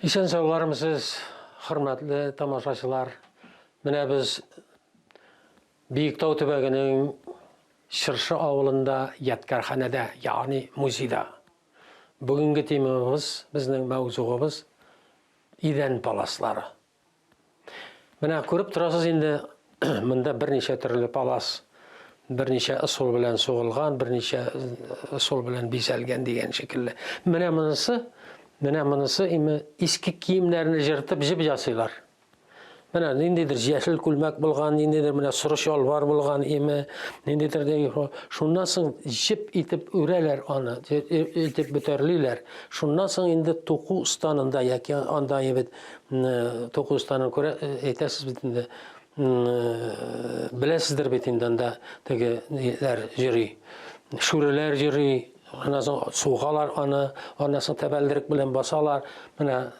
Ишен сауларымсыз, hürmetli tamaşaçılar. Mine biz Büyüktau Tübeginin Şırşı avılında yatkarhanede, yani muzeyda. Bugünkü temamız, bizning mavzuğumuz İden palasları. Mine ko'rib turasiz endi bunda bir necha türlü palas, bir necha usul bilan so'g'ilgan, bir necha usul bilan bezalgan degan shekilli. Mine bunisi eski kiyimlerini yırtıp jib jasaylar. Mana nindedir yeşil kulmak bulgan, nindedir mana suru şalvar bulgan emi, nindedir de şundan soň jip itip öreler onu, itip büterliler. Şundan soň indi toku ustanında yaki anda evet toku ustanına göre etesiz bitinde bilesizdir bitinden de tegeler jiri, şureler jiri. Ondan soň suğalar onu, ondan soň tebeldirik bilen basalar. Mana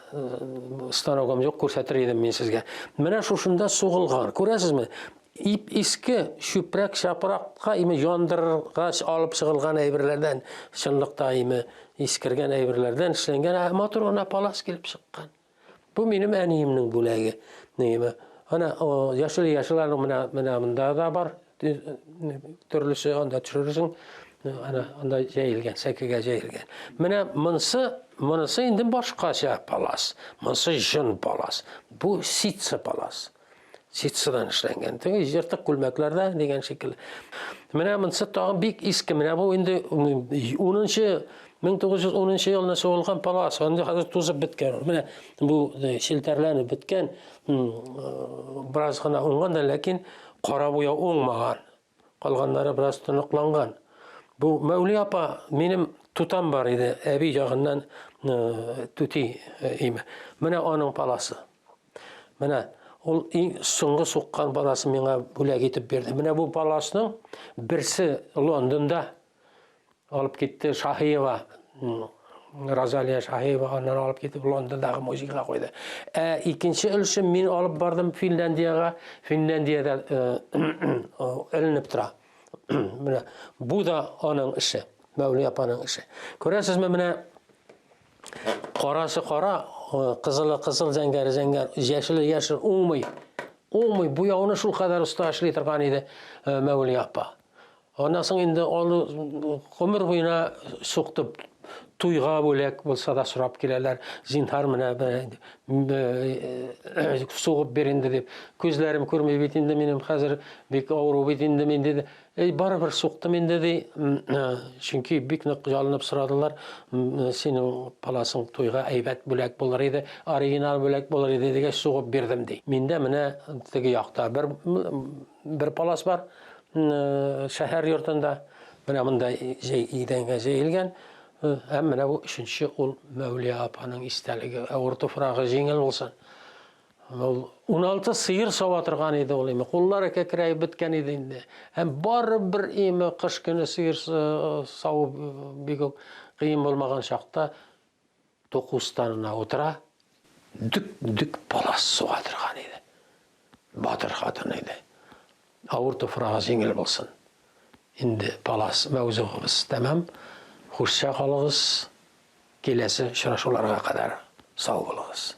stanogam yok, ko'rsatar edim men sizga. Mana şunda suğulgan, ko'rasizmi? Eski şüprek şaprakka yondırga alıp çıkılgan eybirlerden, şınlıkta eskirgen eybirlerden işlengen motor ona palas kelip çıkkan. Bu benim eniyimnin bulagi. Neyme? Ana o yaşlılar mana bunda da var. Türlüsü onda çürürsün. Anda jeyilgen, sekige jeyilgen. Mene mınısı indi başkaça palas. Mınısı jın palas. Bu sitsi palas. Sitsidan işlengen. Yırtık kulmaklerde degen şekilde. Mene mınısı tağın bik eski. Mene bu indi 1910 yılına soğulgan palas. Onda hazır tuzub bitken. Mene bu şilterlerini bitken. Biraz gana ongan da lakin qara boya onmagan. Qalganları biraz tınıklangan. Bu Mevli apa benim tutam var idi. Ebi jağından tuti ime. Mana onun palası. Mana ol soňgy soqqan palası meňe bulak etip berdi. Mana bu palasının birsi Londonda alıp gitti Şahiyeva. Razaliya Şahiyeva ondan alıp gitip Londondagy muzeyga koydu. İkinci ülüşü men alıp bardım Finlandiyaga. Finlandiyada ilinip tura. Bu da onun işi. Mevli yapanın işi. Görüyorsunuz mu? Qarası qara, kızılı kızıl, zengeri zenger, yeşili yeşil, olmuyor. Bu ya onu şu kadar usta işli turgan idi Mevli yapa. Ondan soň indi onu ömür boyuna soqtup tuyga bölek bolsa da surap kelerler. Zinhar mına soğup berindi dep. Gözlerim körmey betinde menim hazır bek awru betinde men dedi. Barabir soqtum men dedi. Çünki bek nik jalynıp suradylar. Senin palasyň tuyga aýbat bölek bolar edi, original bölek bolar edi dege soğup berdim dey. Mende mine tigi ýakda bir palas bar. Şäher ýurtunda mine munda idenge jeyilgen. Hem bu üçüncü ol Mevli apanyň isteligi, awurty fıragy jeňil bolsun. 16 sıyır sawatyrgan edi ol eme. Qollary kekreyip bitken edi indi. Hem bir eme kış güni sıyır sawup bek kıyın bolmagan şakta tokustanına otura dük palas sawatyrgan edi. Batyr hatyn edi. Awurty fıragy jeňil bolsun. Indi palas mawzuğumuz tamam. Hoşça kalınız. Gelesi şuraşularga kadar sağ olunuz.